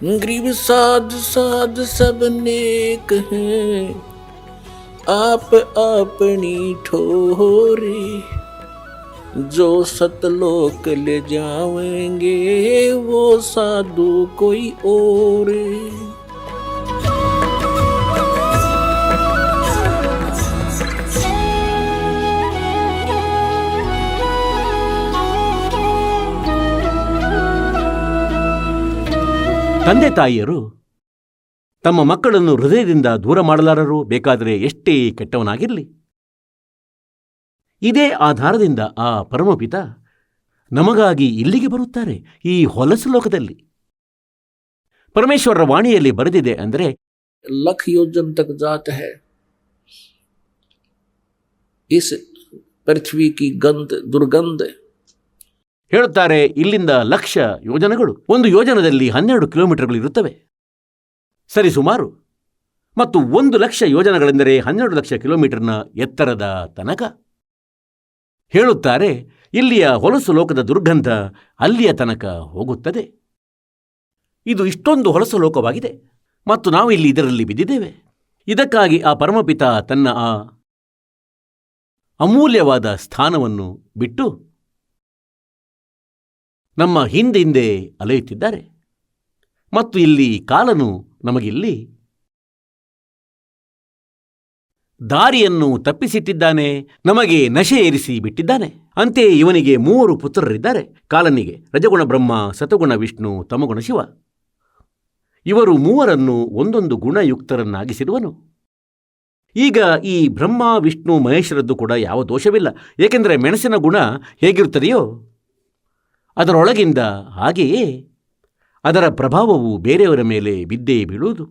Grieve साध साध सब नेक हैं, आप अपनी ठोरी, जो सतलोक ले जावेंगे वो साधु कोई और। ತಂದೆ ತಾಯಿಯರು ತಮ್ಮ ಮಕ್ಕಳನ್ನು ಹೃದಯದಿಂದ ದೂರ ಮಾಡಲಾರರು, ಬೇಕಾದರೆ ಎಷ್ಟೇ ಕೆಟ್ಟವನಾಗಿರಲಿ. ಇದೇ ಆಧಾರದಿಂದ ಆ ಪರಮಪಿತ ನಮಗಾಗಿ ಇಲ್ಲಿಗೆ ಬರುತ್ತಾರೆ, ಈ ಹೊಲಸು ಲೋಕದಲ್ಲಿ. ಪರಮೇಶ್ವರರ ವಾಣಿಯಲ್ಲಿ ಬರೆದಿದೆ ಅಂದರೆ, ಲಖ ಯೋಜನ ತಕ್ ಜಾತ ಹೈ ಇಸ್ ಪೃಥ್ವಿ ಕಿ ಗಂಧ ದುರ್ಗಂಧ. ಹೇಳುತ್ತಾರೆ, ಇಲ್ಲಿಂದ 1,00,000 ಯೋಜನಗಳು, ಒಂದು ಯೋಜನದಲ್ಲಿ 12 ಕಿಲೋಮೀಟರ್ಗಳಿರುತ್ತವೆ ಸರಿಸುಮಾರು. ಮತ್ತು 1,00,000 ಯೋಜನಗಳೆಂದರೆ 12 ಲಕ್ಷ ಕಿಲೋಮೀಟರ್ನ ಎತ್ತರದ ತನಕ. ಹೇಳುತ್ತಾರೆ, ಇಲ್ಲಿಯ ಹೊಲಸು ಲೋಕದ ದುರ್ಗಂಧ ಅಲ್ಲಿಯ ತನಕ ಹೋಗುತ್ತದೆ. ಇದು ಇಷ್ಟೊಂದು ಹೊಲಸು ಲೋಕವಾಗಿದೆ ಮತ್ತು ನಾವು ಇಲ್ಲಿ ಇದರಲ್ಲಿ ಬಿದ್ದಿದ್ದೇವೆ. ಇದಕ್ಕಾಗಿ ಆ ಪರಮಪಿತ ತನ್ನ ಆ ಅಮೂಲ್ಯವಾದ ಸ್ಥಾನವನ್ನು ಬಿಟ್ಟು ನಮ್ಮ ಹಿಂದೆ ಅಲೆಯುತ್ತಿದ್ದಾರೆ. ಮತ್ತು ಇಲ್ಲಿ ಕಾಲನು ನಮಗಿಲ್ಲಿ ದಾರಿಯನ್ನು ತಪ್ಪಿಸಿಟ್ಟಿದ್ದಾನೆ, ನಮಗೆ ನಶೆ ಏರಿಸಿ ಬಿಟ್ಟಿದ್ದಾನೆ. ಅಂತೆಯೇ ಇವನಿಗೆ 3 ಪುತ್ರರಿದ್ದಾರೆ. ಕಾಲನಿಗೆ ರಜಗುಣ ಬ್ರಹ್ಮ, ಸತಗುಣ ವಿಷ್ಣು, ತಮಗುಣ ಶಿವ. ಇವರು ಮೂವರನ್ನು ಒಂದೊಂದು ಗುಣಯುಕ್ತರನ್ನಾಗಿಸಿರುವನು. ಈಗ ಈ ಬ್ರಹ್ಮ ವಿಷ್ಣು ಮಹೇಶ್ವರದ್ದು ಕೂಡ ಯಾವ ದೋಷವಿಲ್ಲ, ಏಕೆಂದರೆ ಮೆಣಸಿನ ಗುಣ ಹೇಗಿರುತ್ತದೆಯೋ ಅದರೊಳಗಿಂದ ಹಾಗೆಯೇ ಅದರ ಪ್ರಭಾವವು ಬೇರೆಯವರ ಮೇಲೆ ಬಿದ್ದೇ ಬೀಳುವುದು.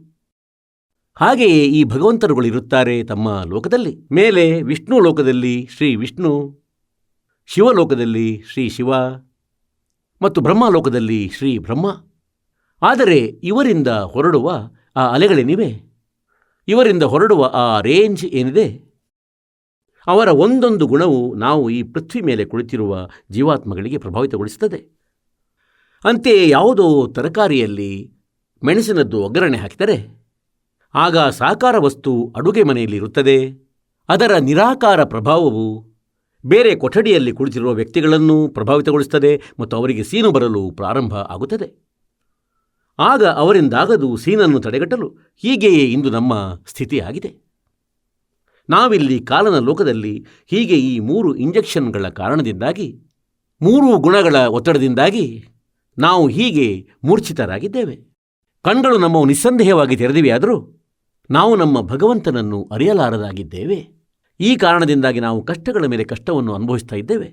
ಹಾಗೆಯೇ ಈ ಭಗವಂತರುಗಳಿರುತ್ತಾರೆ ತಮ್ಮ ಲೋಕದಲ್ಲಿ. ಮೇಲೆ ವಿಷ್ಣು ಲೋಕದಲ್ಲಿ ಶ್ರೀ ವಿಷ್ಣು, ಶಿವಲೋಕದಲ್ಲಿ ಶ್ರೀ ಶಿವ ಮತ್ತು ಬ್ರಹ್ಮಲೋಕದಲ್ಲಿ ಶ್ರೀ ಬ್ರಹ್ಮ. ಆದರೆ ಇವರಿಂದ ಹೊರಡುವ ಆ ಅಲೆಗಳೇನಿವೆ, ಇವರಿಂದ ಹೊರಡುವ ಆ ರೇಂಜ್ ಏನಿದೆ, ಅವರ ಒಂದೊಂದು ಗುಣವು ನಾವು ಈ ಪೃಥ್ವಿ ಮೇಲೆ ಕುಳಿತಿರುವ ಜೀವಾತ್ಮಗಳಿಗೆ ಪ್ರಭಾವಿತಗೊಳಿಸುತ್ತದೆ. ಅಂತೆಯೇ ಯಾವುದೋ ತರಕಾರಿಯಲ್ಲಿ ಮೆಣಸಿನದ್ದು ಒಗ್ಗರಣೆ ಹಾಕಿದರೆ ಆಗ ಸಾಕಾರ ವಸ್ತು ಅಡುಗೆ ಮನೆಯಲ್ಲಿರುತ್ತದೆ. ಅದರ ನಿರಾಕಾರ ಪ್ರಭಾವವು ಬೇರೆ ಕೊಠಡಿಯಲ್ಲಿ ಕುಳಿತಿರುವ ವ್ಯಕ್ತಿಗಳನ್ನು ಪ್ರಭಾವಿತಗೊಳಿಸುತ್ತದೆ ಮತ್ತು ಅವರಿಗೆ ಸೀನು ಬರಲು ಪ್ರಾರಂಭ ಆಗುತ್ತದೆ. ಆಗ ಅವರಿಂದಾಗದು ಸೀನನ್ನು ತಡೆಗಟ್ಟಲು. ಹೀಗೆಯೇ ಇಂದು ನಮ್ಮ ಸ್ಥಿತಿಯಾಗಿದೆ. ನಾವಿಲ್ಲಿ ಕಾಲನ ಲೋಕದಲ್ಲಿ ಹೀಗೆ ಈ 3 ಇಂಜೆಕ್ಷನ್ಗಳ ಕಾರಣದಿಂದಾಗಿ, 3 ಗುಣಗಳ ಒತ್ತಡದಿಂದಾಗಿ ನಾವು ಹೀಗೆ ಮೂರ್ಛಿತರಾಗಿದ್ದೇವೆ. ಕಣ್ಗಳು ನಮ್ಮವು ನಿಸ್ಸಂದೇಹವಾಗಿ ತೆರೆದಿವೆಯಾದರೂ ನಾವು ನಮ್ಮ ಭಗವಂತನನ್ನು ಅರಿಯಲಾರದಾಗಿದ್ದೇವೆ. ಈ ಕಾರಣದಿಂದಾಗಿ ನಾವು ಕಷ್ಟಗಳ ಮೇಲೆ ಕಷ್ಟವನ್ನು ಅನುಭವಿಸ್ತಾ ಇದ್ದೇವೆ.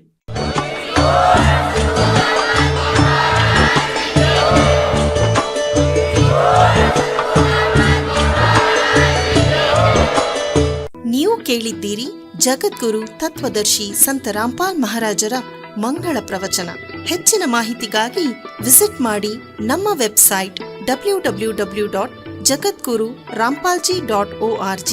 ನೀವು ಕೇಳಿದ್ದೀರಿ ಜಗದ್ಗುರು ತತ್ವದರ್ಶಿ ಸಂತ ರಾಮ್ಪಾಲ್ ಮಹಾರಾಜರ ಮಂಗಳ ಪ್ರವಚನ. ಹೆಚ್ಚಿನ ಮಾಹಿತಿಗಾಗಿ ವಿಸಿಟ್ ಮಾಡಿ ನಮ್ಮ ವೆಬ್ಸೈಟ್ www.jagadguru-rampalji.org.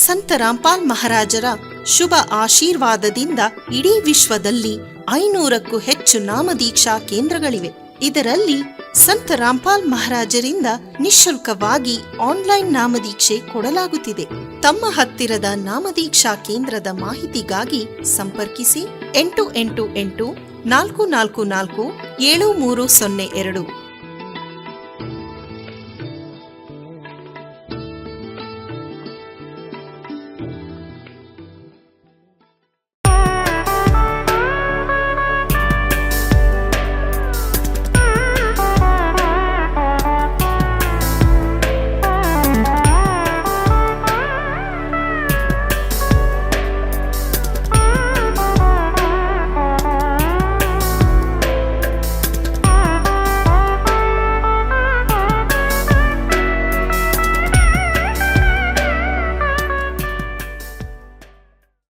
ಸಂತ ರಾಮ್ಪಾಲ್ ಮಹಾರಾಜರ ಶುಭ ಆಶೀರ್ವಾದದಿಂದ ಇಡೀ ವಿಶ್ವದಲ್ಲಿ 500ಕ್ಕೂ ಹೆಚ್ಚು ನಾಮದೀಕ್ಷಾ ಕೇಂದ್ರಗಳಿವೆ. ಇದರಲ್ಲಿ ಸಂತ ರಾಮ್ಪಾಲ್ ಮಹಾರಾಜರಿಂದ ನಿಶುಲ್ಕವಾಗಿ ಆನ್ಲೈನ್ ನಾಮದೀಕ್ಷೆ ಕೊಡಲಾಗುತ್ತಿದೆ. ತಮ್ಮ ಹತ್ತಿರದ ನಾಮದೀಕ್ಷಾ ಕೇಂದ್ರದ ಮಾಹಿತಿಗಾಗಿ ಸಂಪರ್ಕಿಸಿ 888 444 7302.